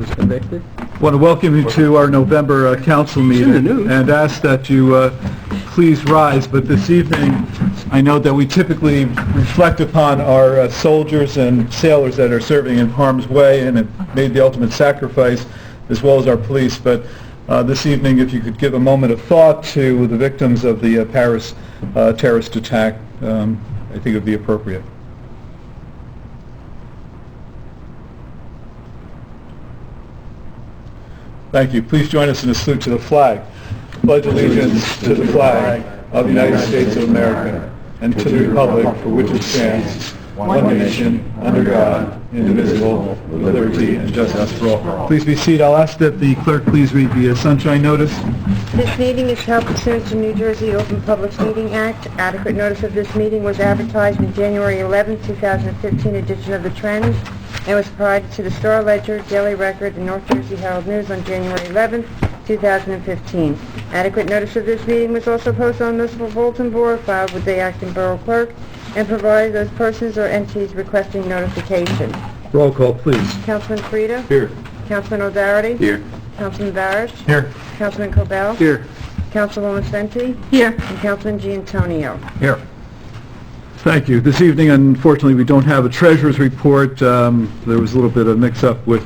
was convicted. I want to welcome you to our November council meeting and ask that you please rise. But this evening, I know that we typically reflect upon our soldiers and sailors that are serving in harm's way and have made the ultimate sacrifice, as well as our police. But this evening, if you could give a moment of thought to the victims of the Paris terrorist attack, I think it would be appropriate. Thank you. Please join us in a salute to the flag. Pledge allegiance to the flag of the United States of America and to the republic for which it stands, one nation, under God, indivisible, with liberty and justice for all. Please be seated. I'll ask that the clerk please read the sunshine notice. This meeting is held pursuant to New Jersey Open Public Meeting Act. Adequate notice of this meeting was advertised in January 11, 2015 edition of the Trends and was provided to the Star-Ledger, Daily Record, and North Jersey Herald News on January 11, 2015. Adequate notice of this meeting was also posted on the municipal bulletin board, filed with the acting borough clerk, and provided those persons or entities requesting notification. Roll call, please. Councilman Frida? Here. Councilman O'Doherty? Here. Councilman Barish? Here. Councilman Cobell? Here. Councilwoman Senti? Here. And Councilman Giantonio. Here. Thank you. This evening, unfortunately, we don't have a treasurer's report. There was a little bit of mix-up with...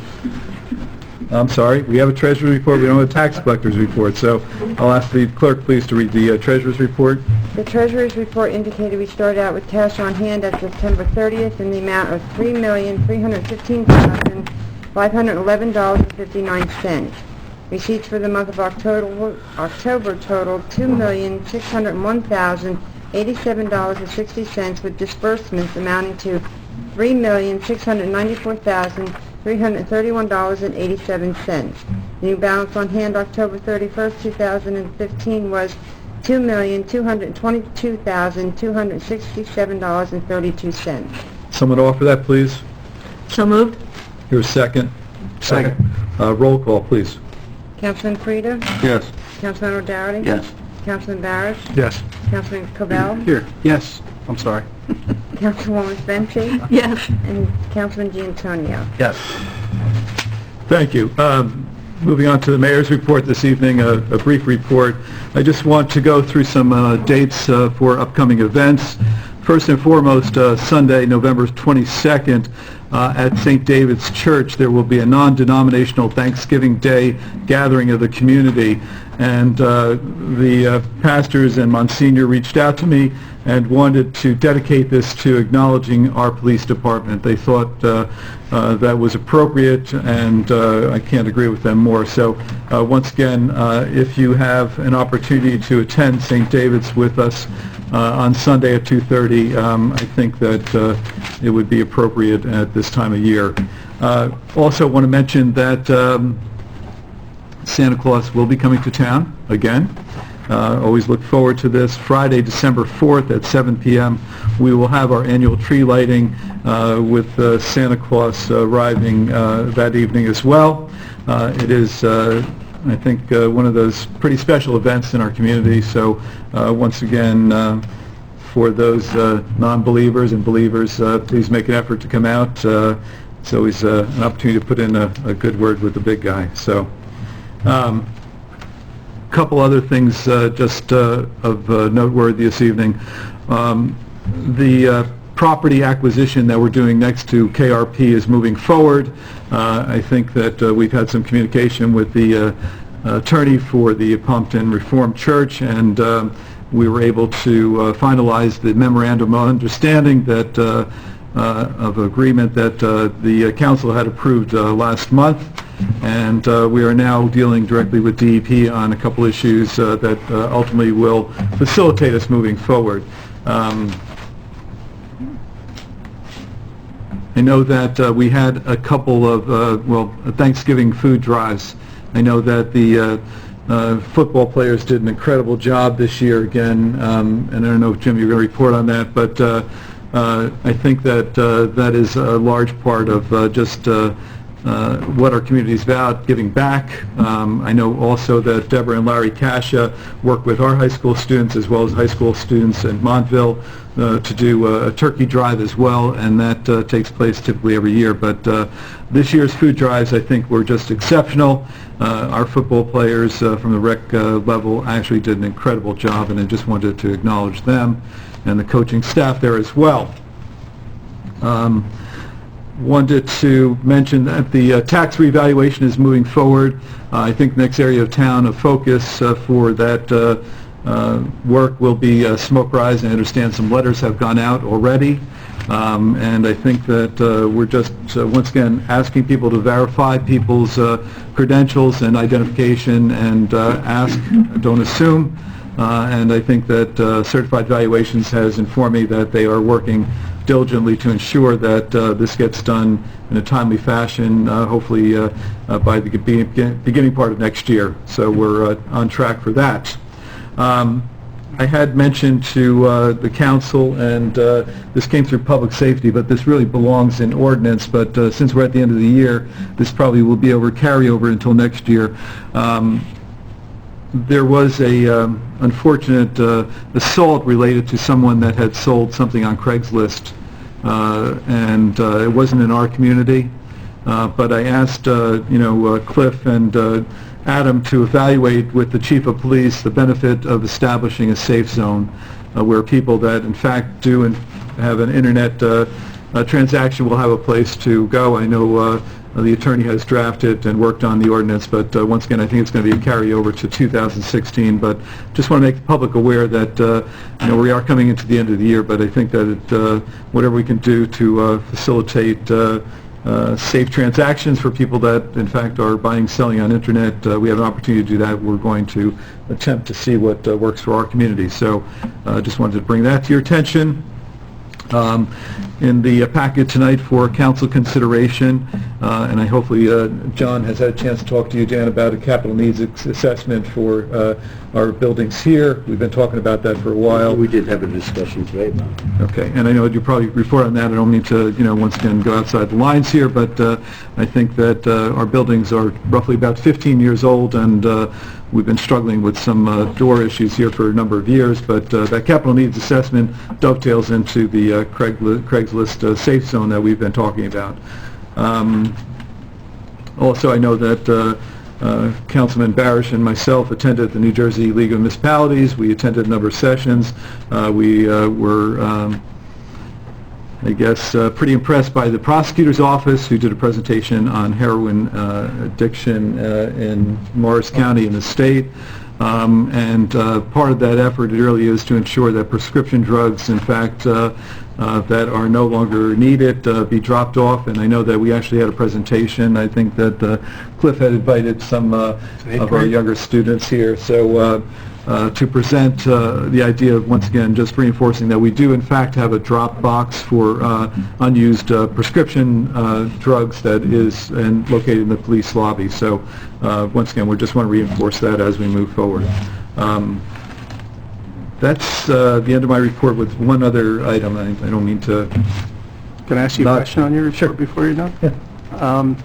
I'm sorry, we have a treasurer's report. We don't have a tax collector's report. So I'll ask the clerk, please, to read the treasurer's report. The treasurer's report indicated we started out with cash on hand at September 30th in the amount of $3,315,511.59. Receipts for the month of October totaled $2,601,087.60, with disbursements amounting to $3,694,331.87. The new balance on hand October 31st, 2015 was $2,222,267.32. Someone offer that, please. So moved. Here's a second. Second. Roll call, please. Councilman Frida? Yes. Councilman O'Doherty? Yes. Councilman Barish? Yes. Councilman Cobell? Here. Yes. I'm sorry. Councilwoman Spencer? Yes. And Councilman Giantonio. Yes. Thank you. Moving on to the mayor's report this evening, a brief report. I just want to go through some dates for upcoming events. First and foremost, Sunday, November 22nd, at St. David's Church, there will be a non-denominational Thanksgiving Day gathering of the community. And the pastors and Monsignor reached out to me and wanted to dedicate this to acknowledging our police department. They thought that was appropriate, and I can't agree with them more. So once again, if you have an opportunity to attend St. David's with us on Sunday at 2:30, I think that it would be appropriate at this time of year. Also want to mention that Santa Claus will be coming to town again. Always look forward to this. Friday, December 4th at 7 p.m. we will have our annual tree lighting with Santa Claus arriving that evening as well. It is, I think, one of those pretty special events in our community. So once again, for those non-believers and believers, please make an effort to come out. It's always an opportunity to put in a good word with the big guy. So. Couple other things just of noteworthy this evening. The property acquisition that we're doing next to KRP is moving forward. I think that we've had some communication with the attorney for the Pompton Reformed Church, and we were able to finalize the memorandum of understanding that of agreement that the council had approved last month. And we are now dealing directly with DEP on a couple issues that ultimately will facilitate us moving forward. I know that we had a couple of, Thanksgiving food drives. I know that the football players did an incredible job this year again, and I don't know if, Jim, you're going to report on that, but I think that that is a large part of just what our community is about, giving back. I know also that Deborah and Larry Kasha work with our high school students as well as high school students in Montville to do a turkey drive as well, and that takes place typically every year. But this year's food drives, I think, were just exceptional. Our football players from the rec level actually did an incredible job, and I just wanted to acknowledge them and the coaching staff there as well. Wanted to mention that the tax revaluation is moving forward. I think the next area of town of focus for that work will be smoke rise. I understand some letters have gone out already, and I think that we're just once again asking people to verify people's credentials and identification, and ask, don't assume. And I think that Certified Valuations has informed me that they are working diligently to ensure that this gets done in a timely fashion, hopefully by the beginning part of next year. So we're on track for that. I had mentioned to the council, and this came through public safety, but this really belongs in ordinance, but since we're at the end of the year, this probably will be carryover until next year. There was a unfortunate assault related to someone that had sold something on Craigslist, and it wasn't in our community. But I asked, Cliff and Adam to evaluate with the chief of police the benefit of establishing a safe zone where people that in fact do and have an internet transaction will have a place to go. I know the attorney has drafted and worked on the ordinance, but once again, I think it's going to be a carryover to 2016. But just want to make the public aware that we are coming into the end of the year, but I think that whatever we can do to facilitate safe transactions for people that in fact are buying, selling on internet, we have an opportunity to do that. We're going to attempt to see what works for our community. So just wanted to bring that to your attention. In the packet tonight for council consideration, and I hopefully John has had a chance to talk to you, Dan, about a capital needs assessment for our buildings here. We've been talking about that for a while. We did have a discussion today about it. Okay, and I know you probably report on that. I don't mean to, once again go outside the lines here, but I think that our buildings are roughly about 15 years old, and we've been struggling with some door issues here for a number of years, but that capital needs assessment dovetails into the Craigslist safe zone that we've been talking about. Also, I know that Councilman Barish and myself attended the New Jersey League of Municipalities. We attended a number of sessions. We were pretty impressed by the prosecutor's office, who did a presentation on heroin addiction in Morris County in the state. And part of that effort really is to ensure that prescription drugs, in fact, that are no longer needed be dropped off. And I know that we actually had a presentation. I think that Cliff had invited some of our younger students here. So to present the idea of, once again, just reinforcing that we do in fact have a drop box for unused prescription drugs that is located in the police lobby. So once again, we just want to reinforce that as we move forward. That's the end of my report, with one other item. I don't mean to... Can I ask you a question on your report before you're done? Yeah.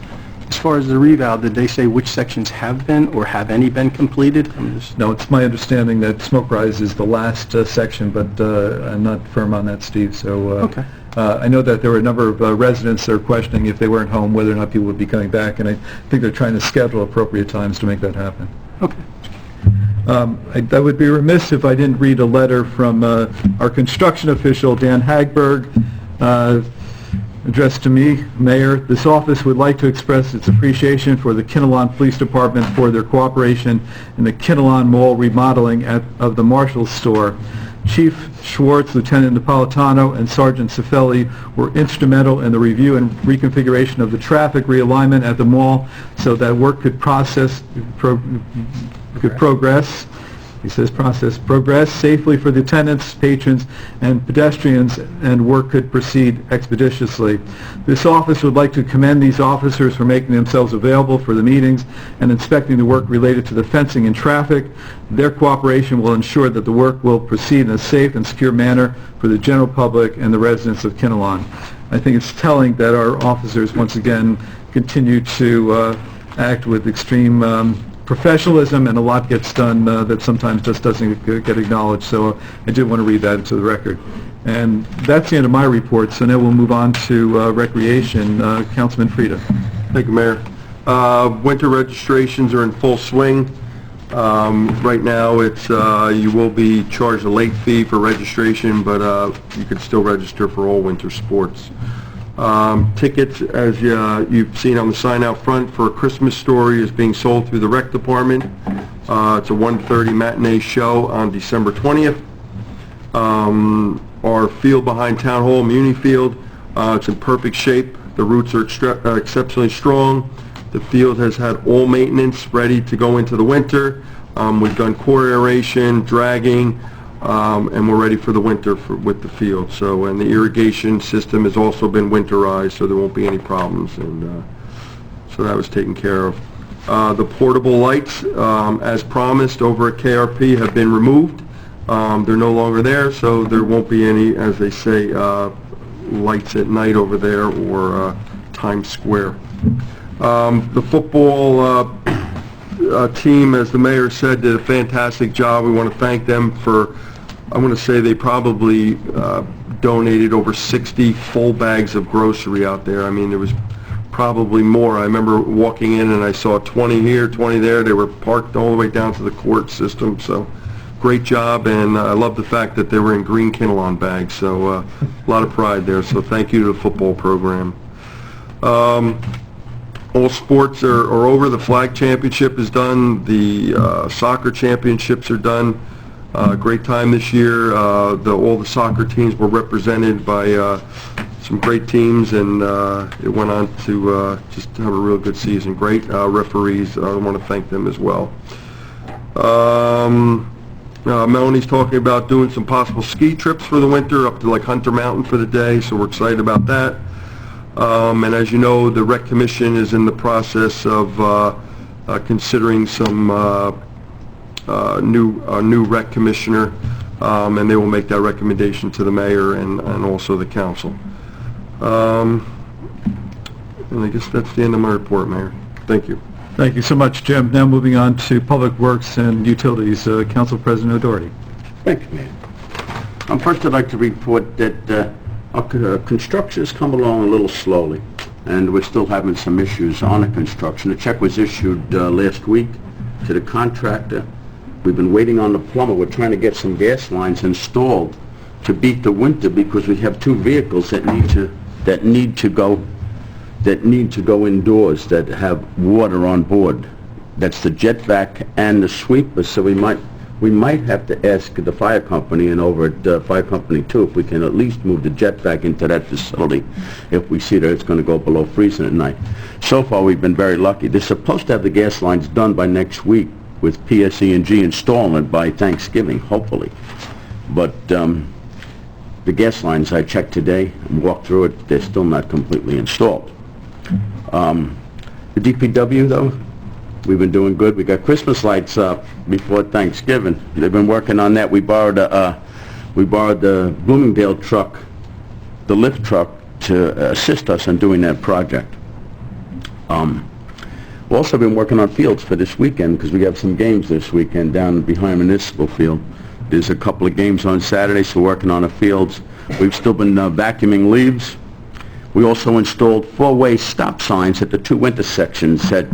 As far as the reval, did they say which sections have been or have any been completed? No, it's my understanding that Smoke Rise is the last section, but I'm not firm on that, Steve. So okay. I know that there were a number of residents that are questioning if they weren't home whether or not people would be coming back, and I think they're trying to schedule appropriate times to make that happen. Okay. I would be remiss if I didn't read a letter from our construction official, Dan Hagberg, addressed to me. Mayor, this office would like to express its appreciation for the Kinnelon Police Department for their cooperation in the Kinnelon Mall remodeling of the Marshall store. Chief Schwartz, Lieutenant Napolitano, and Sergeant Cifelli were instrumental in the review and reconfiguration of the traffic realignment at the mall so that work could progress. He says progress safely for the tenants, patrons, and pedestrians, and work could proceed expeditiously. This office would like to commend these officers for making themselves available for the meetings and inspecting the work related to the fencing and traffic. Their cooperation will ensure that the work will proceed in a safe and secure manner for the general public and the residents of Kinnelon. I think it's telling that our officers, once again, continue to act with extreme professionalism, and a lot gets done that sometimes just doesn't get acknowledged. So I did want to read that into the record. And that's the end of my report, so now we'll move on to Recreation. Councilman Frida. Thank you, Mayor. Winter registrations are in full swing. Right now, it's you will be charged a late fee for registration, but you can still register for all winter sports. Tickets, as you've seen on the sign out front, for A Christmas Story is being sold through the rec department. It's a 1:30 matinee show on December 20th. Our field behind Town Hall, Muni Field, it's in perfect shape. The roots are exceptionally strong. The field has had all maintenance ready to go into the winter. We've done core aeration, dragging, and we're ready for the winter with the field. So, and the irrigation system has also been winterized, so there won't be any problems. And so that was taken care of. The portable lights, as promised over at KRP, have been removed. They're no longer there, so there won't be any, as they say, lights at night over there or Times Square. The football team, as the mayor said, did a fantastic job. We want to thank them for, I want to say they probably donated over 60 full bags of grocery out there. I mean, there was probably more. I remember walking in and I saw 20 here, 20 there. They were parked all the way down to the court system, so great job, and I love the fact that they were in green Kinnelon bags, so a lot of pride there, so thank you to the football program. All sports are over. The flag championship is done. The soccer championships are done. Great time this year. All the soccer teams were represented by some great teams, and it went on to just have a real good season. Great referees. I want to thank them as well. Melanie's talking about doing some possible ski trips for the winter up to like Hunter Mountain for the day, so we're excited about that. And as you know, the Rec Commission is in the process of considering some new Rec Commissioner, and they will make that recommendation to the mayor and also the council. And I guess that's the end of my report, Mayor. Thank you. Thank you so much, Jim. Now moving on to Public Works and Utilities. Council President O'Doherty. Thank you, Mayor. First, I'd like to report that our construction has come along a little slowly, and we're still having some issues on the construction. The check was issued last week to the contractor. We've been waiting on the plumber. We're trying to get some gas lines installed to beat the winter because we have two vehicles that need to go indoors that have water on board. That's the jet vac and the sweeper, so we might have to ask the fire company and over at Fire Company 2 if we can at least move the jet vac into that facility if we see that it's going to go below freezing at night. So far we've been very lucky. They're supposed to have the gas lines done by next week with PSE&G installing it by Thanksgiving, hopefully. But the gas lines I checked today and walked through it, they're still not completely installed. The DPW, though, we've been doing good. We got Christmas lights up before Thanksgiving. They've been working on that. We borrowed the Bloomingdale truck, the lift truck, to assist us in doing that project. We've also been working on fields for this weekend because we have some games this weekend down behind Municipal Field. There's a couple of games on Saturday, so we're working on the fields. We've still been vacuuming leaves. We also installed four-way stop signs at the two intersections at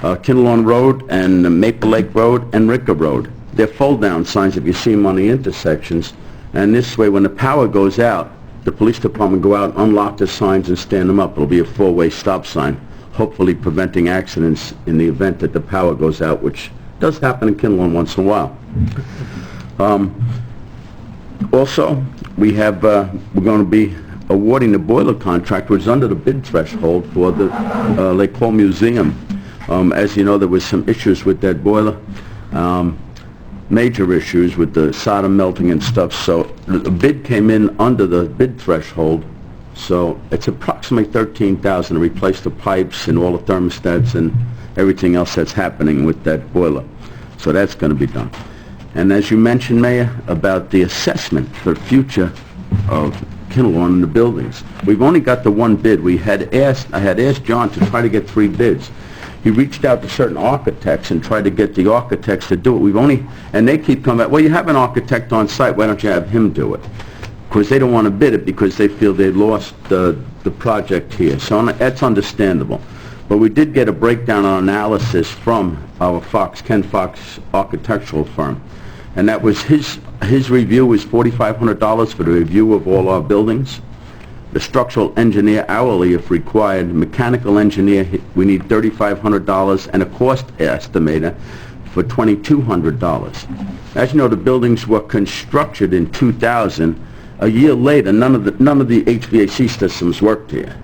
Kinnelon Road and Maple Lake Road and Ricker Road. They're fold-down signs if you see them on the intersections. And this way, when the power goes out, the police department go out, unlock the signs, and stand them up. It'll be a four-way stop sign, hopefully preventing accidents in the event that the power goes out, which does happen in Kinnelon once in a while. Also, we're going to be awarding the boiler contract, which is under the bid threshold for the Lake Hall Museum. As you know, there was some issues with that boiler, major issues with the solder melting and stuff, so the bid came in under the bid threshold, so it's approximately $13,000 to replace the pipes and all the thermostats and everything else that's happening with that boiler. So that's going to be done. And as you mentioned, Mayor, about the assessment for future of Kinnelon in the buildings. We've only got the one bid. I had asked John to try to get 3 bids. He reached out to certain architects and tried to get the architects to do it. And they keep coming back, well, you have an architect on site, why don't you have him do it? Of course, they don't want to bid it because they feel they lost the project here. So that's understandable. But we did get a breakdown on analysis from our Ken Fox architectural firm. And that was his review was $4,500 for the review of all our buildings. The structural engineer hourly if required, mechanical engineer, we need $3,500, and a cost estimator for $2,200. As you know, the buildings were constructed in 2000. A year later, none of the HVAC systems worked here,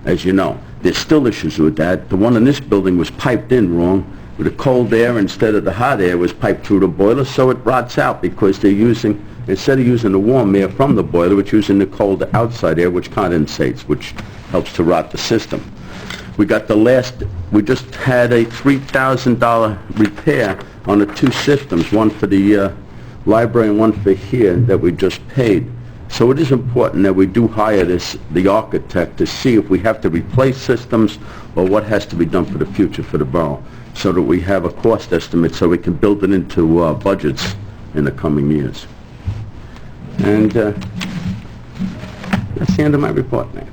as you know. There's still issues with that. The one in this building was piped in wrong, with the cold air instead of the hot air was piped through the boiler, so it rots out because they're using, instead of using the warm air from the boiler, it's using the cold outside air, which condensates, which helps to rot the system. We just had a $3,000 repair on the 2 systems, one for the library and one for here, that we just paid. So it is important that we do hire the architect to see if we have to replace systems or what has to be done for the future for the borough, so that we have a cost estimate so we can build it into budgets in the coming years. And that's the end of my report, Mayor.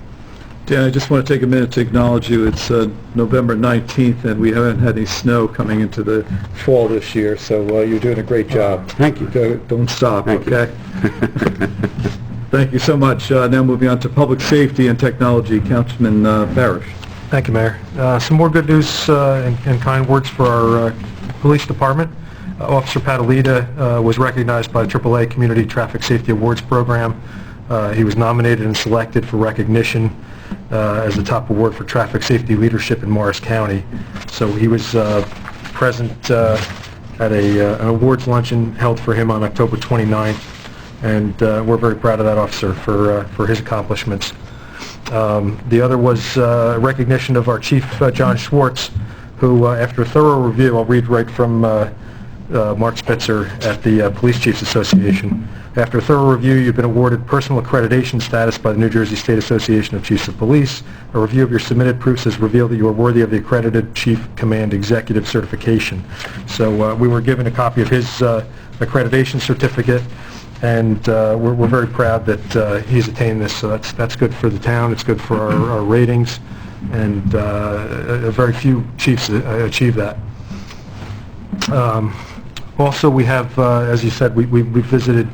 Dan, I just want to take a minute to acknowledge you. It's November 19th, and we haven't had any snow coming into the fall this year, so you're doing a great job. Thank you. Don't stop, Thank okay? Thank you so much. Now moving on to Public Safety and Technology, Councilman Barish. Thank you, Mayor. Some more good news and kind words for our police department. Officer Padalita was recognized by the AAA Community Traffic Safety Awards Program. He was nominated and selected for recognition as the top award for traffic safety leadership in Morris County. So he was present at an awards luncheon held for him on October 29th, and we're very proud of that officer for his accomplishments. The other was recognition of our Chief, John Schwartz, who, after a thorough review, I'll read right from Mark Spitzer at the Police Chiefs Association. After a thorough review, you've been awarded personal accreditation status by the New Jersey State Association of Chiefs of Police. A review of your submitted proofs has revealed that you are worthy of the accredited Chief Command Executive certification. So we were given a copy of his accreditation certificate, and we're very proud that he's attained this. So that's good for the town. It's good for our ratings, and very few chiefs achieve that. Also, we have, as you said, we visited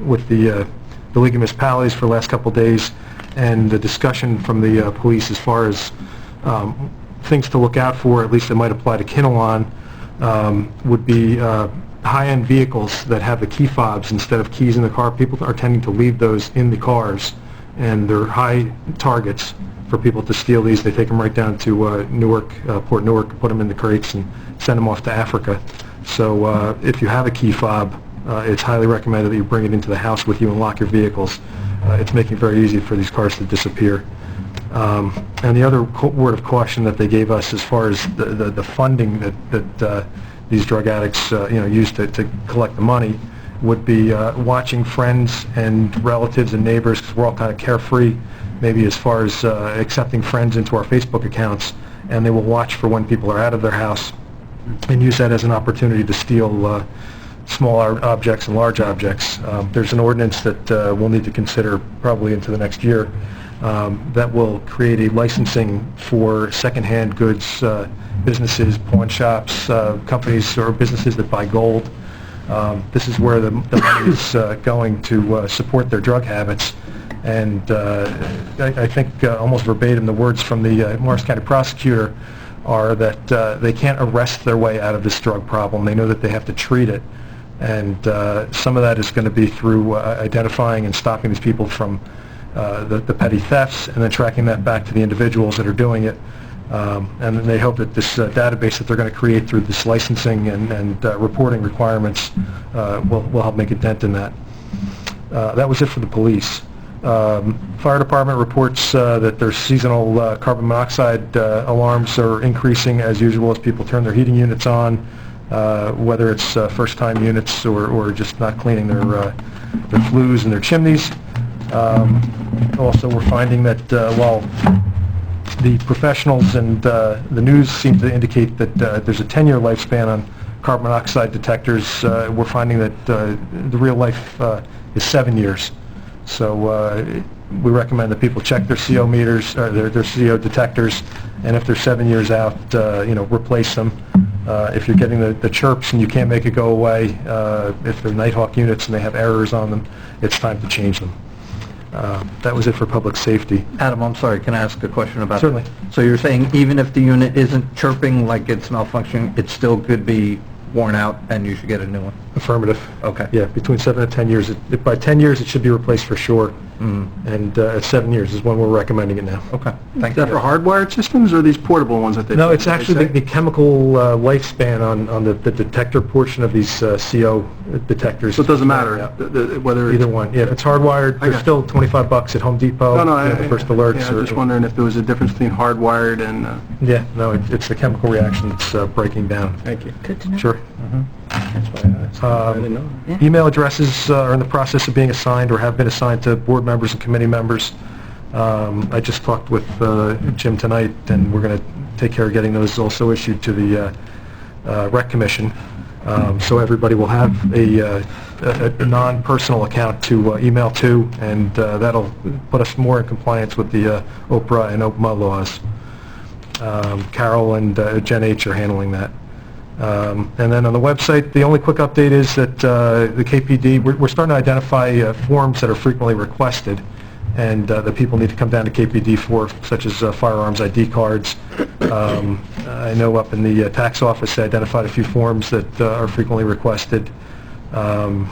with the League of Municipalities for the last couple of days, and the discussion from the police as far as things to look out for, at least that might apply to Kinnelon, would be high-end vehicles that have the key fobs instead of keys in the car. People are tending to leave those in the cars, and they're high targets for people to steal these. They take them right down to Newark, Port Newark, put them in the crates and send them off to Africa. So if you have a key fob, it's highly recommended that you bring it into the house with you and lock your vehicles. It's making it very easy for these cars to disappear. And the other word of caution that they gave us as far as the funding that these drug addicts use to collect the money would be watching friends and relatives and neighbors, because we're all kind of carefree, maybe as far as accepting friends into our Facebook accounts, and they will watch for when people are out of their house and use that as an opportunity to steal small objects and large objects. There's an ordinance that we'll need to consider probably into the next year that will create a licensing for secondhand goods, businesses, pawn shops, companies or businesses that buy gold. This is where the money is going to support their drug habits. And I think almost verbatim the words from the Morris County prosecutor are that they can't arrest their way out of this drug problem. They know that they have to treat it. And some of that is going to be through identifying and stopping these people from the petty thefts, and then tracking that back to the individuals that are doing it. And then they hope that this database that they're going to create through this licensing and reporting requirements will help make a dent in that. That was it for the police. Fire department reports that their seasonal carbon monoxide alarms are increasing as usual as people turn their heating units on, whether it's first-time units or just not cleaning their flues and their chimneys. Also, we're finding that while the professionals and the news seem to indicate that there's a 10-year lifespan on carbon monoxide detectors, we're finding that the real life is 7 years. So we recommend that people check their CO meters, their CO detectors, and if they're 7 years out, replace them. If you're getting the chirps and you can't make it go away, if they're Nighthawk units and they have errors on them, it's time to change them. That was it for public safety. Adam, I'm sorry, can I ask a question about... Certainly. So you're saying even if the unit isn't chirping like it's malfunctioning, it still could be worn out and you should get a new one? Affirmative. Okay. Yeah, between 7 and 10 years. By 10 years, it should be replaced for sure. And at 7 years is when we're recommending it now. Okay, thank Is that you. for hardwired systems or these portable ones that they... No, it's actually they say? the chemical lifespan on the detector portion of these CO detectors. So it doesn't matter Yeah. whether... Either one. Yeah, if it's hardwired, I there's got still $25 at Home Depot. The first alerts. Yeah, I'm just wondering if there was a difference between hardwired and... Yeah, no, it's the chemical reaction that's breaking down. Thank you. Good to know. Sure. That's why I didn't know. Email addresses are in the process of being assigned or have been assigned to board members and committee members. I just talked with Jim tonight, and we're going to take care of getting those also issued to the Rec Commission. So everybody will have a non-personal account to email to, and that'll put us more in compliance with the Oprah and OPMA laws. Carol and Gen H are handling that. And then on the website, the only quick update is that the KPD, we're starting to identify forms that are frequently requested and that people need to come down to KPD for, such as firearms ID cards. I know up in the tax office they identified a few forms that are frequently requested. So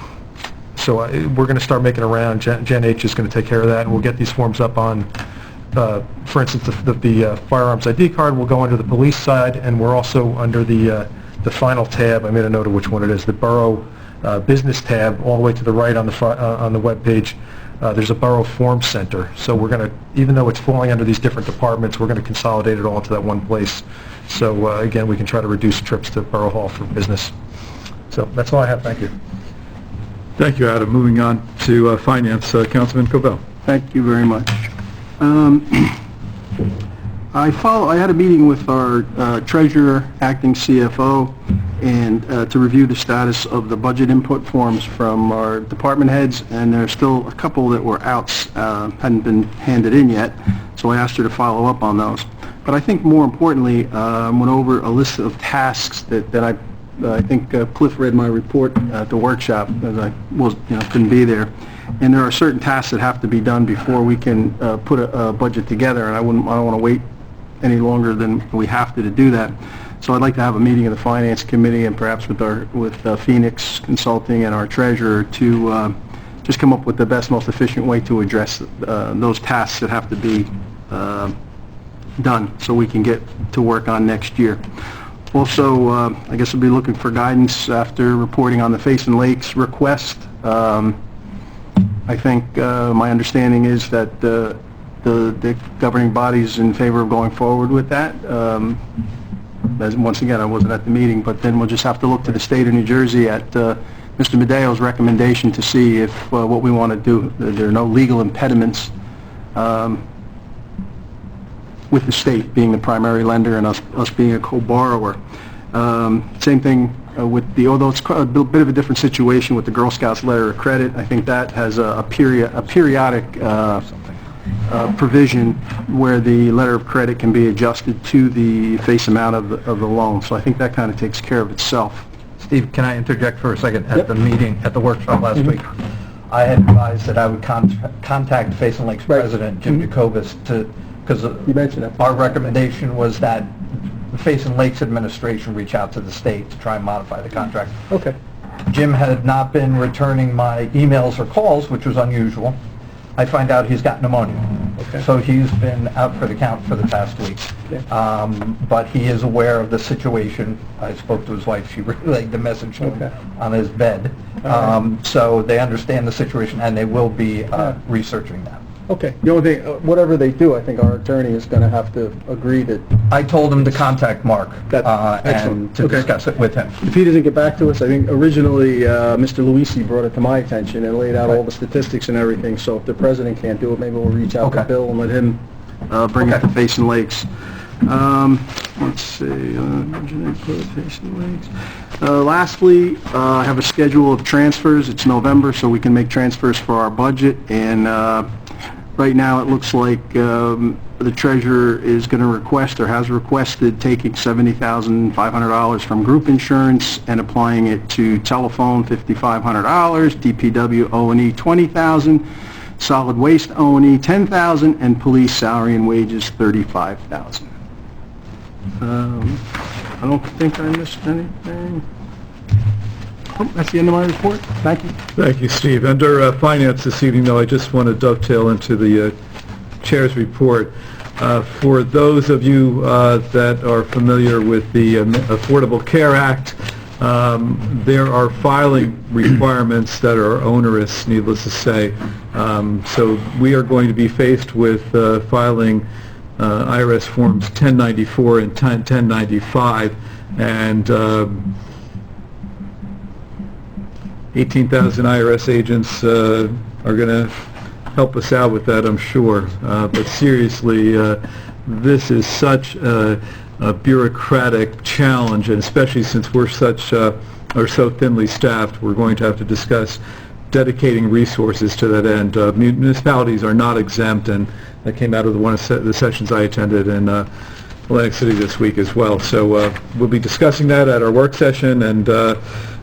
we're going to start making around. Gen H is going to take care of that, and we'll get these forms up on, for instance, the firearms ID card will go under the police side, and we're also under the final tab. I made a note of which one it is. The Borough Business tab, all the way to the right on the web page. There's a Borough Form Center. So we're going to, even though it's falling under these different departments, we're going to consolidate it all into that one place. So again, we can try to reduce trips to Borough Hall for business. So that's all I have. Thank you. Thank you, Adam. Moving on to Finance, Councilman Covell. Thank you very much. I had a meeting with our treasurer, acting CFO, and to review the status of the budget input forms from our department heads, and there's still a couple that were out, hadn't been handed in yet, so I asked her to follow up on those. But I think more importantly, went over a list of tasks that I think Cliff read my report at the workshop, as I couldn't be there. And there are certain tasks that have to be done before we can put a budget together, and I don't want to wait any longer than we have to do that. So I'd like to have a meeting of the Finance Committee and perhaps with Phoenix Consulting and our treasurer to just come up with the best, most efficient way to address those tasks that have to be done so we can get to work on next year. Also, I guess we'll be looking for guidance after reporting on the Faison Lakes request. I think my understanding is that the governing body's in favor of going forward with that. Once again, I wasn't at the meeting, but then we'll just have to look to the state of New Jersey at Mr. Medeo's recommendation to see if what we want to do, there are no legal impediments with the state being the primary lender and us being a co-borrower. Same thing although it's a bit of a different situation with the Girl Scouts letter of credit. I think that has a periodic provision where the letter of credit can be adjusted to the face amount of the loan. So I think that kind of takes care of itself. Steve, can I interject for a second? At the meeting, at the workshop last week, I had advised that I would contact Faison Lakes President Jim Jacobus because our recommendation was that the Faison Lakes administration reach out to the state to try and modify the contract. Okay. Jim had not been returning my emails or calls, which was unusual. I find out he's got pneumonia. Okay. So he's been out for the count for the past week. Okay. But he is aware of the situation. I spoke to his wife. She relayed the message to him on his bed. So they understand the situation, and they will be researching that. Okay. The only thing, whatever they do, I think our attorney is going to have to agree that I told him to contact Mark Excellent. and to Okay. discuss it with him. if he doesn't get back to us, I think originally Mr. Luisi brought it to my attention and laid out all the statistics and everything, so if the president can't do it, maybe we'll reach out to Okay. Bill and let him bring it to Basin Lakes. Let's see, Basin Lakes. Lastly, I have a schedule of transfers. It's November, so we can make transfers for our budget, and right now it looks like the treasurer is going to request or has requested taking $70,500 from group insurance and applying it to telephone, $5,500, DPW O&E, $20,000, solid waste O&E, $10,000, and police salary and wages, $35,000. I don't think I missed anything. Oh, that's the end of my report. Thank you. Thank you, Steve. Under Finance this evening, though, I just want to dovetail into the Chair's report. For those of you that are familiar with the Affordable Care Act, there are filing requirements that are onerous, needless to say. So we are going to be faced with filing IRS Forms 1094 and 1095, and 18,000 IRS agents are going to help us out with that, I'm sure. But seriously, this is such a bureaucratic challenge, and especially since we're so thinly staffed, we're going to have to discuss dedicating resources to that end. Municipalities are not exempt, and that came out of one of the sessions I attended in Atlantic City this week as well. So we'll be discussing that at our work session, and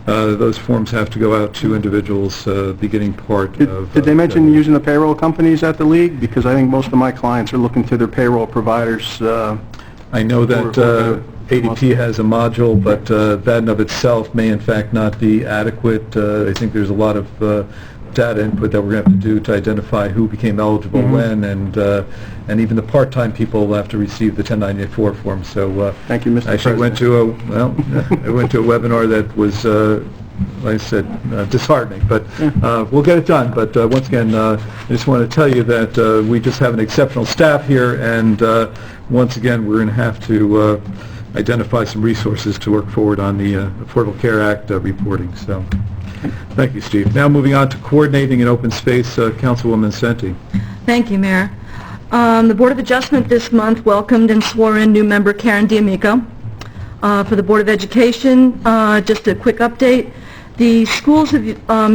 those forms have to go out to individuals beginning part of... Did they mention using the payroll companies at the league? Because I think most of my clients are looking to their payroll providers. I know that ADP has a module, but that in of itself may in fact not be adequate. I think there's a lot of data input that we're going to have to do to identify who became eligible when, and even the part-time people will have to receive the 1094 form. So Thank you, Mr. actually went to I went to a webinar that was, like I said, disheartening, but we'll get it done. But once again, I just want to tell you that we just have an exceptional staff here, and once again, we're going to have to identify some resources to work forward on the Affordable Care Act reporting. So, thank you, Steve. Now moving on to coordinating in open space, Councilwoman Senti. Thank you, Mayor. The Board of Adjustment this month welcomed and swore in new member Karen D'Amico. For the Board of Education, just a quick update. The schools have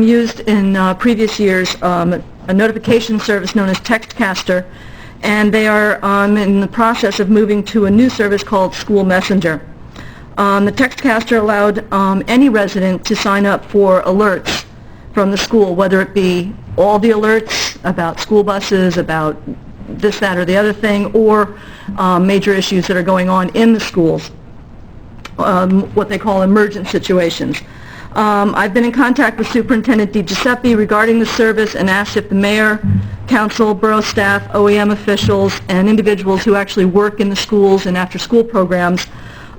used in previous years a notification service known as TextCaster, and they are in the process of moving to a new service called School Messenger. The TextCaster allowed any resident to sign up for alerts from the school, whether it be all the alerts about school buses, about this, that, or the other thing, or major issues that are going on in the schools, what they call emergent situations. I've been in contact with Superintendent DiGiuseppe regarding the service and asked if the mayor, council, borough staff, OEM officials, and individuals who actually work in the schools and after-school programs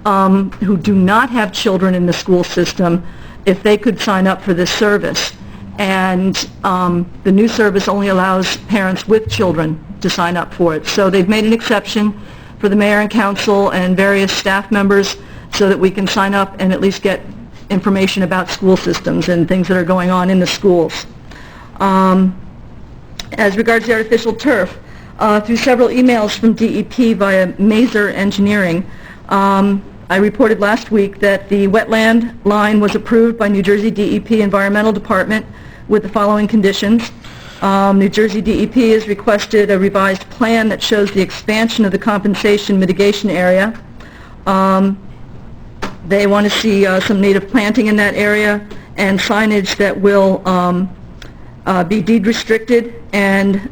who do not have children in the school system, if they could sign up for this service. And the new service only allows parents with children to sign up for it. So they've made an exception for the mayor and council and various staff members so that we can sign up and at least get information about school systems and things that are going on in the schools. As regards the artificial turf, through several emails from DEP via Mazer Engineering, I reported last week that the wetland line was approved by New Jersey DEP Environmental Department with the following conditions. New Jersey DEP has requested a revised plan that shows the expansion of the compensation mitigation area. They want to see some native planting in that area and signage that will be deed restricted, and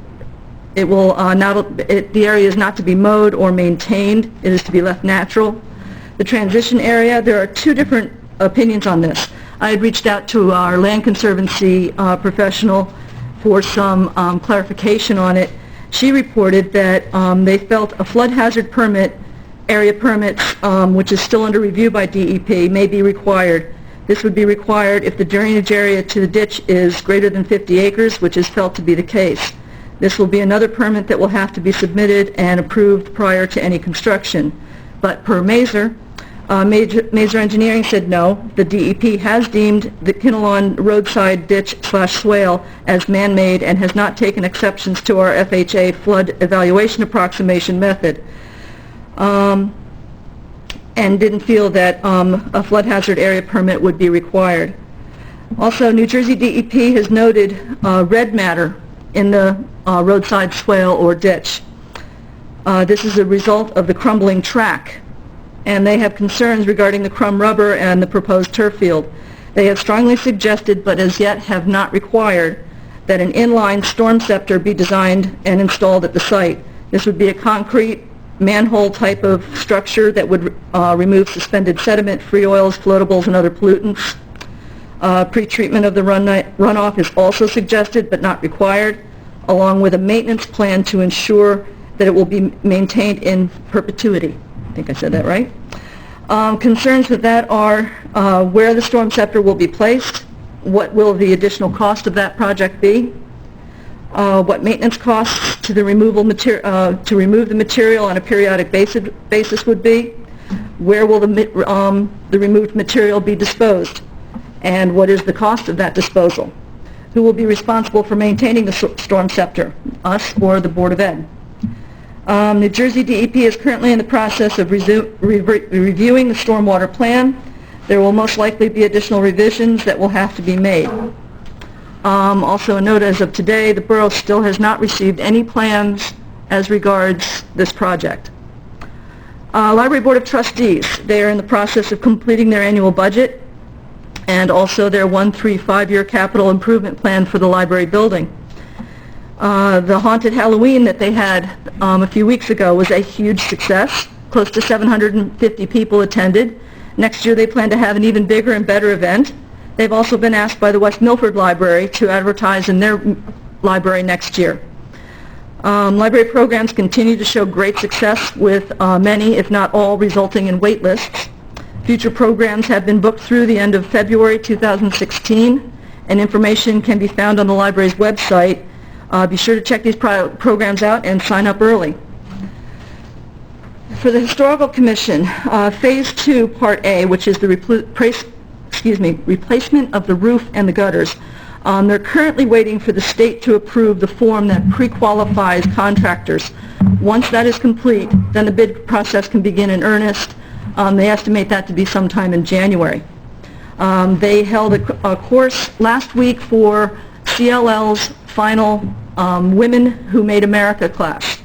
it will the area is not to be mowed or maintained. It is to be left natural. The transition area, there are two different opinions on this. I had reached out to our Land Conservancy professional for some clarification on it. She reported that they felt a flood hazard permit, area permits, which is still under review by DEP, may be required. This would be required if the drainage area to the ditch is greater than 50 acres, which is felt to be the case. This will be another permit that will have to be submitted and approved prior to any construction. But per Mazer Engineering said no, the DEP has deemed the Kinnelon roadside ditch/swale as man-made and has not taken exceptions to our FHA flood evaluation approximation method, and didn't feel that a flood hazard area permit would be required. Also, New Jersey DEP has noted red matter in the roadside swale or ditch. This is a result of the crumbling track, and they have concerns regarding the crumb rubber and the proposed turf field. They have strongly suggested, but as yet have not required, that an inline storm scepter be designed and installed at the site. This would be a concrete manhole type of structure that would remove suspended sediment, free oils, floatables, and other pollutants. Pre-treatment of the runoff is also suggested but not required, along with a maintenance plan to ensure that it will be maintained in perpetuity. I think I said that right. Concerns with that are where the storm scepter will be placed, what will the additional cost of that project be, what maintenance costs to remove the material on a periodic basis would be, where will the removed material be disposed, and what is the cost of that disposal. Who will be responsible for maintaining the storm scepter, us or the Board of Ed? New Jersey DEP is currently in the process of reviewing the stormwater plan. There will most likely be additional revisions that will have to be made. Also a note, as of today, the borough still has not received any plans as regards this project. Library Board of Trustees, they are in the process of completing their annual budget and also their 1-3-5-year capital improvement plan for the library building. The haunted Halloween that they had a few weeks ago was a huge success. Close to 750 people attended. Next year they plan to have an even bigger and better event. They've also been asked by the West Milford Library to advertise in their library next year. Library programs continue to show great success, with many, if not all, resulting in wait lists. Future programs have been booked through the end of February 2016, and information can be found on the library's website. Be sure to check these programs out and sign up early. For the Historical Commission, Phase 2, Part A, which is the replacement of the roof and the gutters, they're currently waiting for the state to approve the form that pre-qualifies contractors. Once that is complete, then the bid process can begin in earnest. They estimate that to be sometime in January. They held a course last week for CLL's final Women Who Made America class.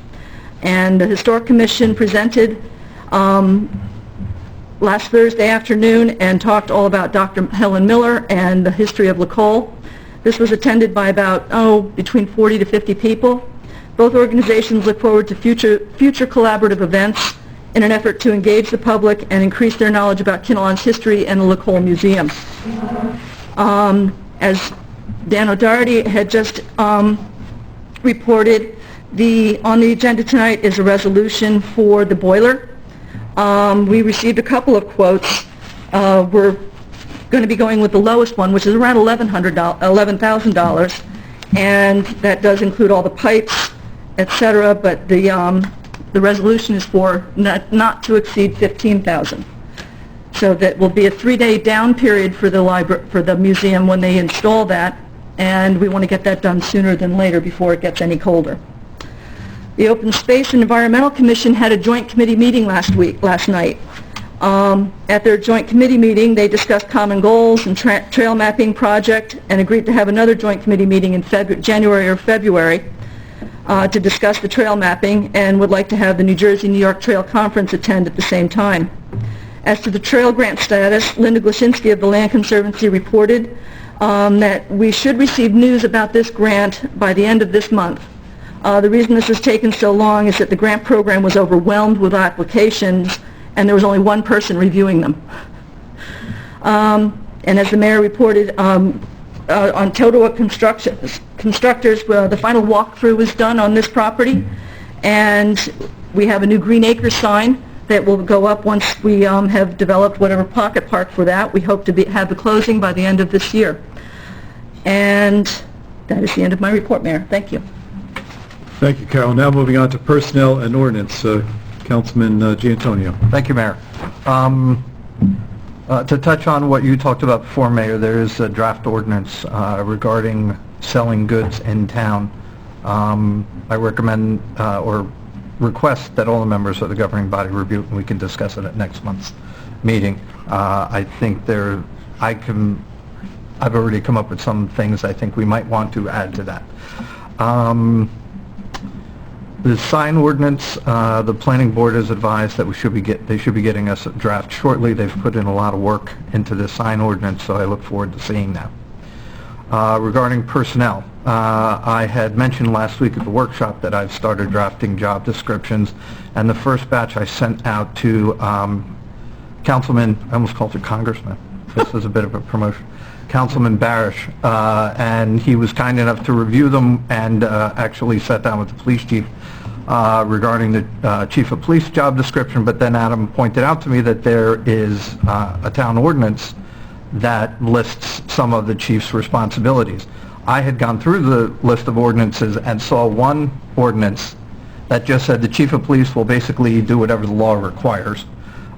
And the Historic Commission presented last Thursday afternoon and talked all about Dr. Helen Miller and the history of Lacole. This was attended by about, between 40 to 50 people. Both organizations look forward to future collaborative events in an effort to engage the public and increase their knowledge about Kinnelon's history and the Lacole Museum. As Dan O'Doherty had just reported, on the agenda tonight is a resolution for the boiler. We received a couple of quotes. We're going to be going with the lowest one, which is around $11,000, and that does include all the pipes, etc., but the resolution is for not to exceed $15,000. So that will be a 3-day down period for the museum when they install that, and we want to get that done sooner than later before it gets any colder. The Open Space and Environmental Commission had a joint committee meeting last night. At their joint committee meeting, they discussed common goals and trail mapping project, and agreed to have another joint committee meeting in January or February to discuss the trail mapping, and would like to have the New Jersey-New York Trail Conference attend at the same time. As to the trail grant status, Linda Glashinsky of the Land Conservancy reported that we should receive news about this grant by the end of this month. The reason this has taken so long is that the grant program was overwhelmed with applications, and there was only one person reviewing them. And as the mayor reported, on Totowa Constructors, the final walkthrough was done on this property, and we have a new Green Acres sign that will go up once we have developed whatever pocket park for that. We hope to have the closing by the end of this year. And that is the end of my report, Mayor. Thank you. Thank you, Carol. Now moving on to Personnel and Ordinance. Councilman Giantonio. Thank you, Mayor. To touch on what you talked about before, Mayor, there is a draft ordinance regarding selling goods in town. I recommend or request that all the members of the governing body review it, and we can discuss it at next month's meeting. I think I've already come up with some things I think we might want to add to that. The sign ordinance, the planning board has advised that they should be getting us a draft shortly. They've put in a lot of work into the sign ordinance, so I look forward to seeing that. Regarding personnel, I had mentioned last week at the workshop that I've started drafting job descriptions, and the first batch I sent out to Councilman, I almost called it Congressman, this is a bit of a promotion, Councilman Barish, and he was kind enough to review them and actually sat down with the police chief regarding the chief of police job description, but then Adam pointed out to me that there is a town ordinance that lists some of the chief's responsibilities. I had gone through the list of ordinances and saw one ordinance that just said the chief of police will basically do whatever the law requires.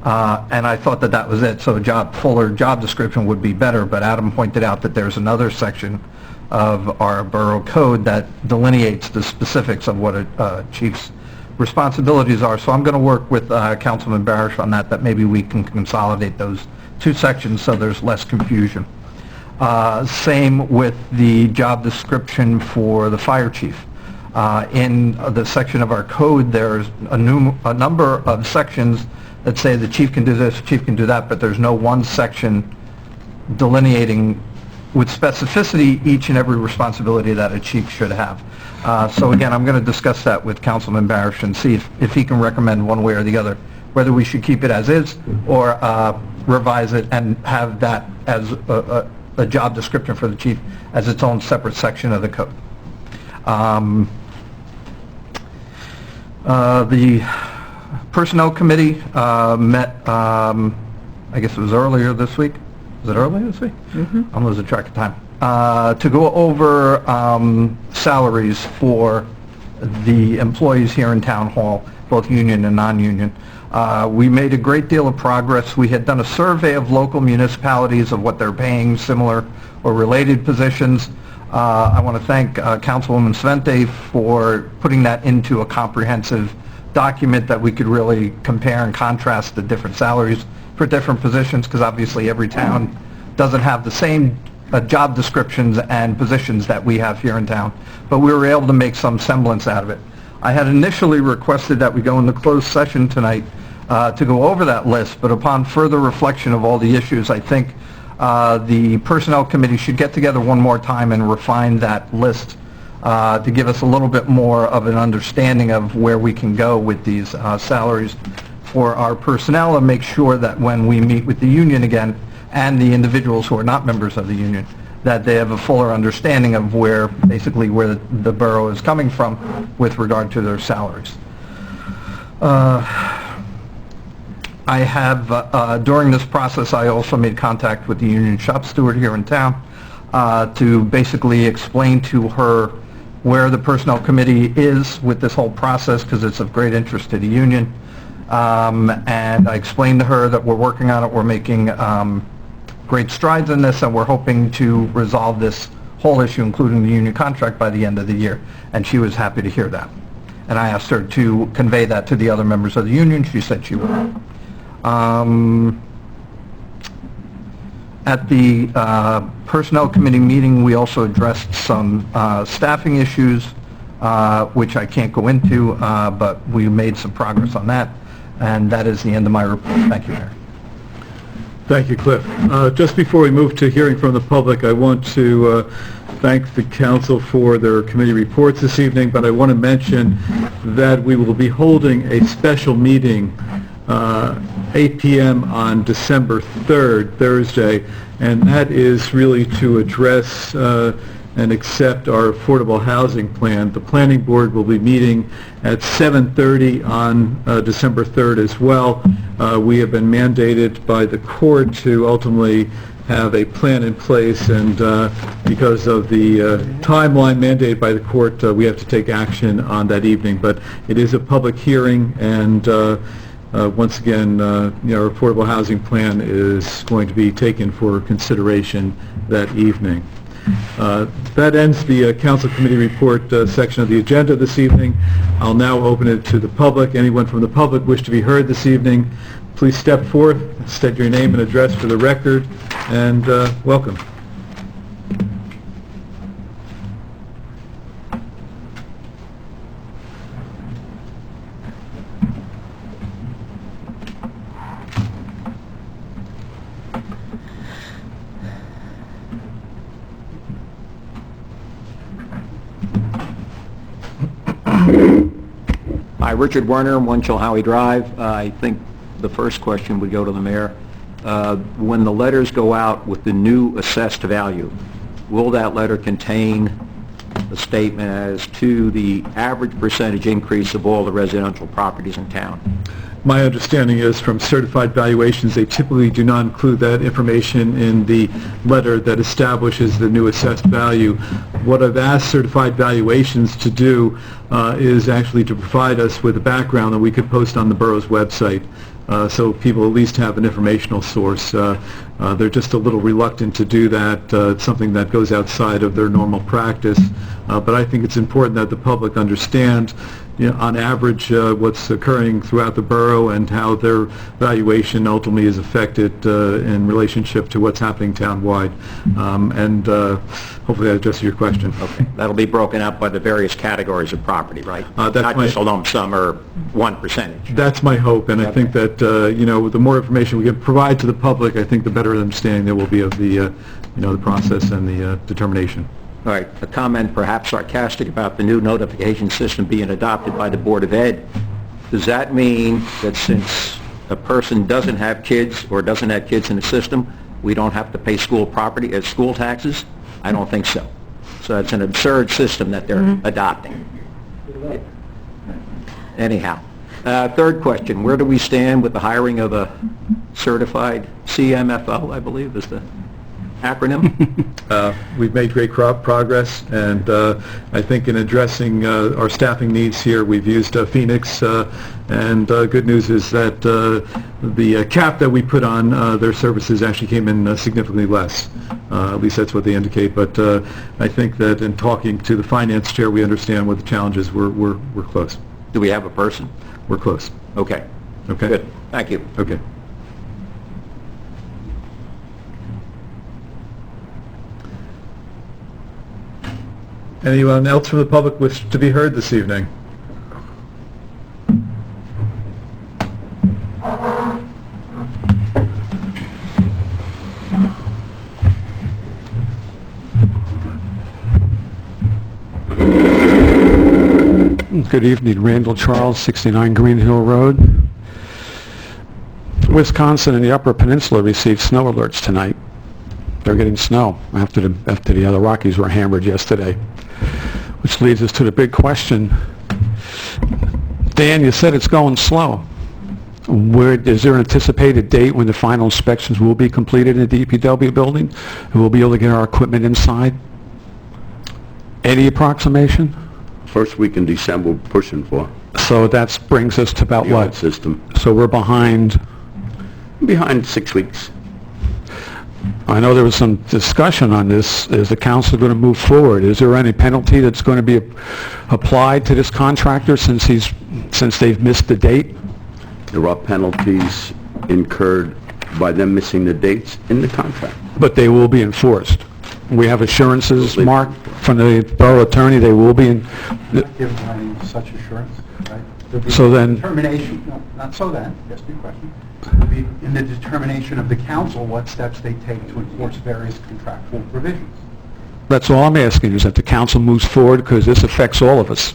And I thought that that was it, so a fuller job description would be better, but Adam pointed out that there's another section of our borough code that delineates the specifics of what a chief's responsibilities are. So I'm going to work with Councilman Barish on that maybe we can consolidate those two sections so there's less confusion. Same with the job description for the fire chief. In the section of our code, there's a number of sections that say the chief can do this, chief can do that, but there's no one section delineating with specificity each and every responsibility that a chief should have. So again, I'm going to discuss that with Councilman Barish and see if he can recommend one way or the other, whether we should keep it as is or revise it and have that as a job description for the chief as its own separate section of the code. The Personnel Committee met, I guess it was earlier this week. Was it earlier this week? Mm-hmm. I'm losing track of time. To go over salaries for the employees here in Town Hall, both union and non-union. We made a great deal of progress. We had done a survey of local municipalities of what they're paying similar or related positions. I want to thank Councilwoman Svente for putting that into a comprehensive document that we could really compare and contrast the different salaries for different positions, because obviously every town doesn't have the same job descriptions and positions that we have here in town, but we were able to make some semblance out of it. I had initially requested that we go into closed session tonight to go over that list, but upon further reflection of all the issues, I think the Personnel Committee should get together one more time and refine that list to give us a little bit more of an understanding of where we can go with these salaries for our personnel, and make sure that when we meet with the union again and the individuals who are not members of the union, that they have a fuller understanding of where the borough is coming from with regard to their salaries. I have, during this process, I also made contact with the union shop steward here in town to basically explain to her where the Personnel Committee is with this whole process, because it's of great interest to the union. And I explained to her that we're working on it, we're making great strides in this, and we're hoping to resolve this whole issue, including the union contract, by the end of the year. And she was happy to hear that. And I asked her to convey that to the other members of the union. She said she would. At the Personnel Committee meeting, we also addressed some staffing issues, which I can't go into, but we made some progress on that. And that is the end of my report. Thank you, Mayor. Thank you, Cliff. Just before we move to hearing from the public, I want to thank the council for their committee reports this evening, but I want to mention that we will be holding a special meeting 8 p.m. on December 3rd, Thursday, and that is really to address and accept our affordable housing plan. The planning board will be meeting at 7:30 on December 3rd as well. We have been mandated by the court to ultimately have a plan in place, and because of the timeline mandated by the court, we have to take action on that evening. But it is a public hearing, and once again, our affordable housing plan is going to be taken for consideration that evening. That ends the council committee report section of the agenda this evening. I'll now open it to the public. Anyone from the public wish to be heard this evening, please step forth, state your name and address for the record, and welcome. Hi, Richard Werner, 1 Chilhowie Drive. I think the first question would go to the mayor. When the letters go out with the new assessed value, will that letter contain a statement as to the average percentage increase of all the residential properties in town? My understanding is from certified valuations, they typically do not include that information in the letter that establishes the new assessed value. What I've asked certified valuations to do is actually to provide us with a background that we could post on the borough's website, so people at least have an informational source. They're just a little reluctant to do that. It's something that goes outside of their normal practice. But I think it's important that the public understand, on average, what's occurring throughout the borough and how their valuation ultimately is affected in relationship to what's happening townwide. And hopefully that addresses your question. Okay. That'll be broken up by the various categories of property, right? That's Not my- just a lump sum or one percentage. That's my hope, and I think that, the more information we can provide to the public, I think the better understanding there will be of the, the process and the determination. All right, a comment perhaps sarcastic about the new notification system being adopted by the Board of Ed. Does that mean that since a person doesn't have kids or doesn't have kids in the system, we don't have to pay school property as school taxes? I don't think so. So it's an absurd system that they're adopting. Anyhow, third question, where do we stand with the hiring of a certified CMFO, I believe is the acronym? We've made great progress, and I think in addressing our staffing needs here, we've used Phoenix, and good news is that the cap that we put on their services actually came in significantly less. At least that's what they indicate, but I think that in talking to the finance chair, we understand what the challenges were. We're close. Do we have a person? We're close. Okay. Okay? Good. Thank you. Okay. Anyone else from the public wish to be heard this evening? Good evening, Randall Charles, 69 Green Hill Road. Wisconsin and the Upper Peninsula received snow alerts tonight. They're getting snow after the other Rockies were hammered yesterday, which leads us to the big question. Dan, you said it's going slow. Is there an anticipated date when the final inspections will be completed in the DPW building and we'll be able to get our equipment inside? Any approximation? First week in December, we're pushing for. So that brings us to about The old what? system. So we're behind. Behind 6 weeks. I know there was some discussion on this. Is the council going to move forward? Is there any penalty that's going to be applied to this contractor since they've missed the date? There are penalties incurred by them missing the dates in the contract. But they will be enforced. We have assurances, Absolutely. Mark, from the borough attorney, they will be in... Given any such assurance, right? There'll be So then- Determination, no, not so then, just your question. It'll be in the determination of the council what steps they take to enforce various contractual provisions. That's all I'm asking, is that the council moves forward, because this affects all of us.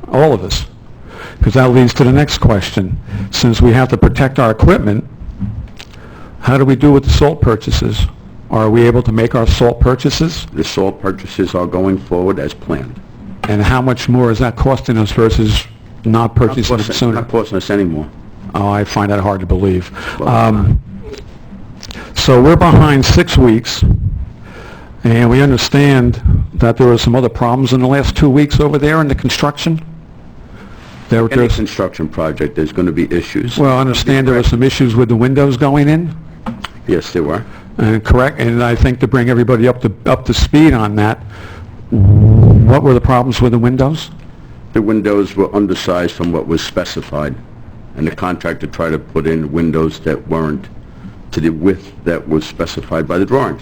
All of us. Because that leads to the next question. Since we have to protect our equipment, how do we do with the salt purchases? Are we able to make our salt purchases? The salt purchases are going forward as planned. And how much more is that costing us versus not purchasing it sooner? Not costing us any more. Oh, I find that hard to believe. So we're behind 6 weeks, and we understand that there were some other problems in the last 2 weeks over there in the construction. Any There's, construction project, there's going to be issues. well, I understand there were some issues with the windows going in, Yes, there were. correct? And I think to bring everybody up to speed on that, what were the problems with the windows? The windows were undersized from what was specified, and the contractor tried to put in windows that weren't to the width that was specified by the drawings.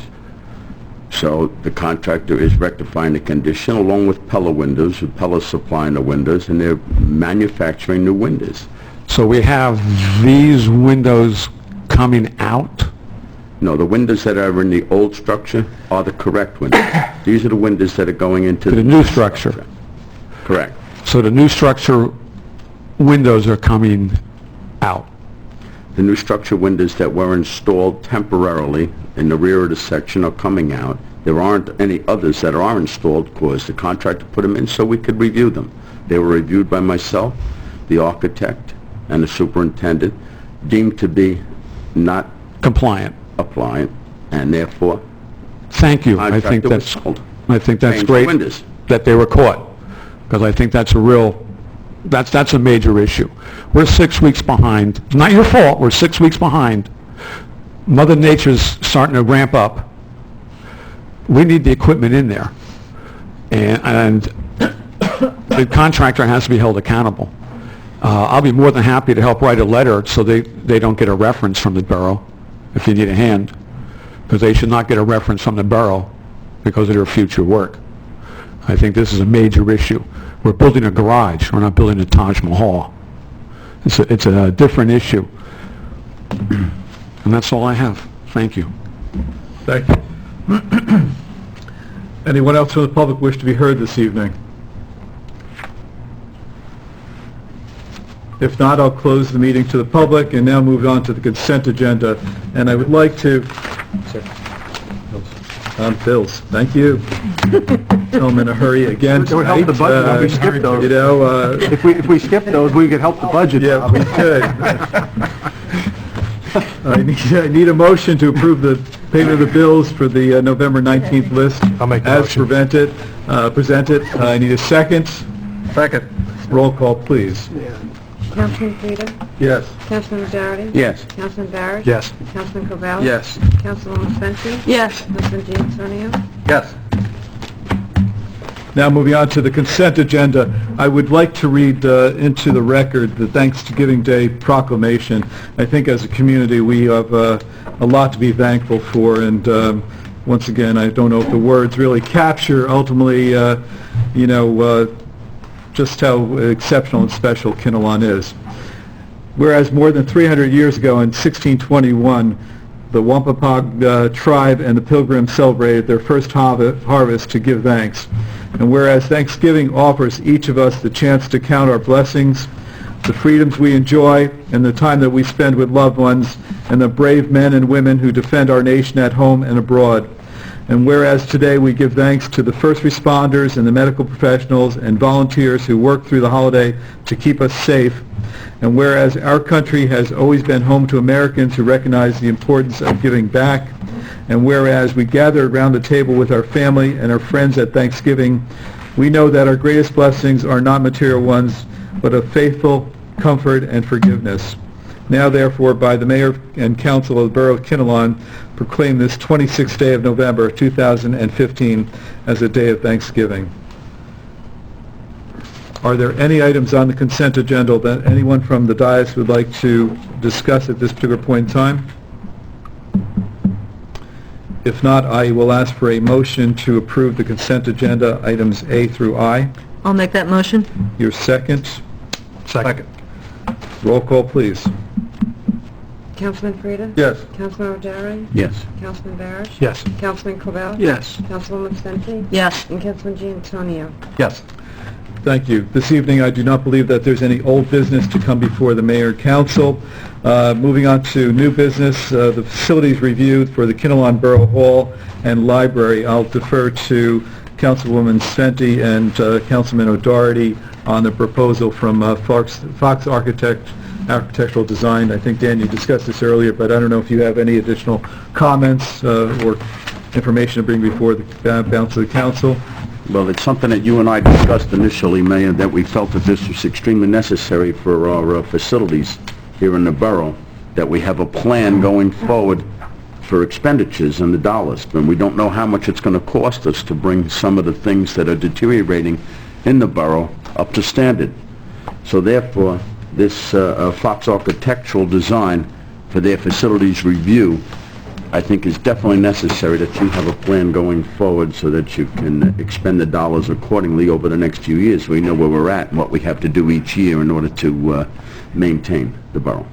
So the contractor is rectifying the condition along with Pella Windows, who Pella's supplying the windows, and they're manufacturing new windows. So we have these windows coming out? No, the windows that are in the old structure are the correct windows. These are the windows that are going into To the new structure. Correct. So the new structure windows are coming out? The new structure windows that were installed temporarily in the rear of the section are coming out. There aren't any others that are installed because the contractor put them in so we could review them. They were reviewed by myself, the architect, and the superintendent, deemed to be not Compliant? appliant, and therefore, Thank you. I think contractor was that's, sold. I think that's Change the great windows. that they were caught, because I think that's a real, that's a major issue. We're 6 weeks behind. It's not your fault, we're 6 weeks behind. Mother Nature's starting to ramp up. We need the equipment in there. And the contractor has to be held accountable. I'll be more than happy to help write a letter so they don't get a reference from the borough, if you need a hand, because they should not get a reference from the borough because of their future work. I think this is a major issue. We're building a garage, we're not building a Taj Mahal. It's a different issue. And that's all I have. Thank you. Thank you. Anyone else from the public wish to be heard this evening? If not, I'll close the meeting to the public and now move on to the consent agenda. And I would like to... Bills. Thank you. I'm in a hurry again It would help the budget if we skip those. You know, If we skip those, we could help the budget. yeah, we could. I need a motion to approve the payment of the bills for the November 19th list. I'll make the as motion. presented. I need a second. Second. Roll call, please. Councilman Frida? Yes. Councilman Doherty? Yes. Councilman Barrett? Yes. Councilman Covell? Yes. Councilwoman Spencer? Yes. Councilman Gianantonio? Yes. Now, moving on to the consent agenda, I would like to read into the record the Thanksgiving Day proclamation. I think as a community, we have a lot to be thankful for, and once again, I don't know if the words really capture ultimately, just how exceptional and special Kinnelon is. Whereas more than 300 years ago in 1621, the Wampanoag tribe and the Pilgrims celebrated their first harvest to give thanks. And whereas Thanksgiving offers each of us the chance to count our blessings, the freedoms we enjoy, and the time that we spend with loved ones, and the brave men and women who defend our nation at home and abroad. And whereas today we give thanks to the first responders and the medical professionals and volunteers who work through the holiday to keep us safe, and whereas our country has always been home to Americans who recognize the importance of giving back, and whereas we gather around the table with our family and our friends at Thanksgiving, we know that our greatest blessings are not material ones, but of faithful comfort and forgiveness. Now, therefore, by the Mayor and Council of the Borough of Kinnelon, proclaim this 26th day of November, 2015, as a day of Thanksgiving. Are there any items on the consent agenda that anyone from the dais would like to discuss at this particular point in time? If not, I will ask for a motion to approve the consent agenda, items A through I. I'll make that motion. Your second. Second. Roll call, please. Councilman Frida? Yes. Councilman O'Dowd? Yes. Councilman Barrett? Yes. Councilman Covell? Yes. Councilwoman Spencer? Yes. And Councilman Gianantonio? Yes. Thank you. This evening, I do not believe that there's any old business to come before the mayor and council. Moving on to new business, the facilities review for the Kinnelon Borough Hall and Library. I'll defer to Councilwoman Spenty and Councilman O'Doherty on the proposal from Fox Architect architectural design. I think, Dan, you discussed this earlier, but I don't know if you have any additional comments or information to bring before the balance of the council. Well, it's something that you and I discussed initially, Mayor, that we felt that this was extremely necessary for our facilities here in the borough, that we have a plan going forward for expenditures and the dollars. And we don't know how much it's going to cost us to bring some of the things that are deteriorating in the borough up to standard. So therefore, this Fox Architectural Design for their facilities review, I think is definitely necessary that you have a plan going forward so that you can expend the dollars accordingly over the next few years. We know where we're at and what we have to do each year in order to maintain the borough.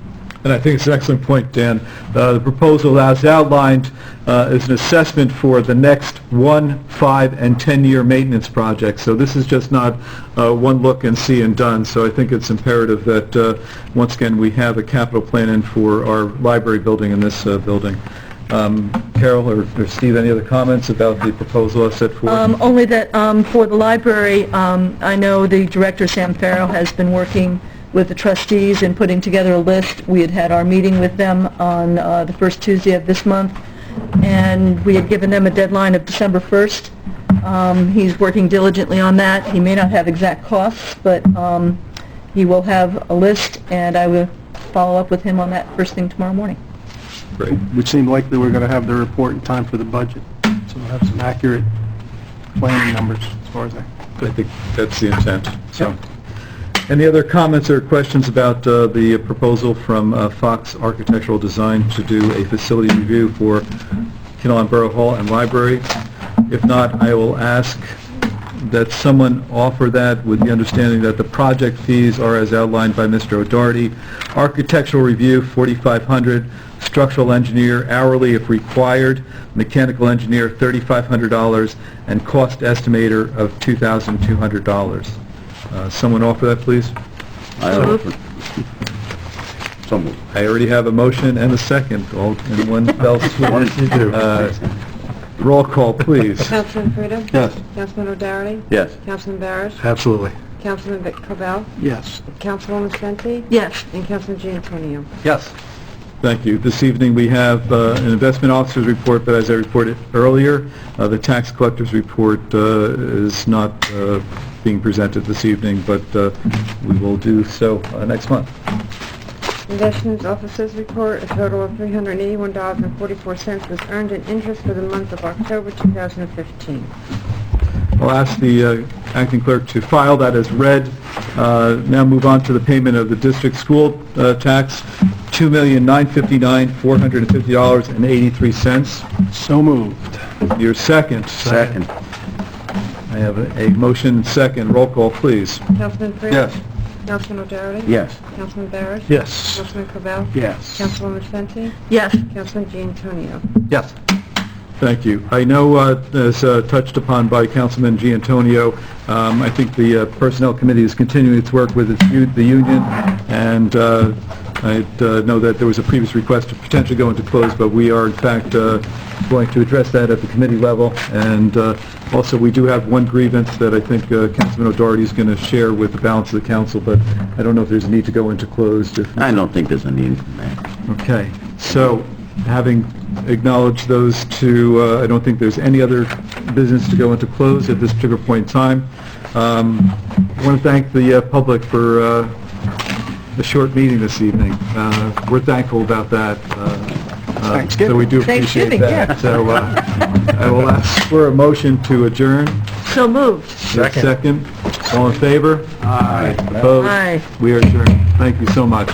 And I think it's an excellent point, Dan. The proposal as outlined is an assessment for the next 1, 5, and 10-year maintenance projects. So this is just not one look and see and done. So I think it's imperative that, once again, we have a capital plan in for our library building in this building. Carol or Steve, any other comments about the proposal I set forth? Only that for the library, I know the director, Sam Farrow, has been working with the trustees and putting together a list. We had our meeting with them on the first Tuesday of this month, and we had given them a deadline of December 1st. He's working diligently on that. He may not have exact costs, but he will have a list, and I will follow up with him on that first thing tomorrow morning. Great. It would seem likely we're going to have the report in time for the budget, so we'll have some accurate planning numbers as far as that. I think that's the intent. So, any other comments or questions about the proposal from Fox Architectural Design to do a facility review for Kinnelon Borough Hall and Library? If not, I will ask that someone offer that with the understanding that the project fees are as outlined by Mr. O'Doherty. Architectural review, $4,500. Structural engineer, hourly if required. Mechanical engineer, $3,500. And cost estimator of $2,200. Someone offer that, please? I offer. So moved. I already have a motion and a second, all in one fell swoop. Roll call, please. Councilman Frida? Yes. Councilman O'Doherty? Yes. Councilman Barris? Absolutely. Councilman Cobell? Yes. Councilwoman Senti? Yes. And Councilman Giantonio? Yes. Thank you. This evening, we have an investment officer's report, but as I reported earlier, the tax collector's report is not being presented this evening, but we will do so next month. Investments officer's report, a total of $381.44 was earned in interest for the month of October 2015. I'll ask the acting clerk to file that as read. Now move on to the payment of the district school tax, $2,959,450.83. So moved. Your second. Second. I have a motion and second. Roll call, please. Councilman Frida? Yes. Councilman O'Doherty? Yes. Councilman Barris? Yes. Councilman Cobell? Yes. Councilwoman Senti? Yes. Councilman Giantonio? Yes. Thank you. I know, as touched upon by Councilman Giantonio, I think the Personnel Committee is continuing its work with the union, and I know that there was a previous request to potentially go into close, but we are in fact going to address that at the committee level, and also we do have one grievance that I think Councilman O'Doherty is going to share with the balance of the council, but I don't know if there's a need to go into closed. I don't think there's a need for that. Okay, so having acknowledged those two, I don't think there's any other business to go into close at this particular point in time. I want to thank the public for the short meeting this evening. We're thankful about that. Thanksgiving. So we do appreciate Thanksgiving, that. yeah. So I will ask for a motion to adjourn. So moved. Second. All in favor? Aye. Opposed? Aye. We are adjourned. Thank you so much.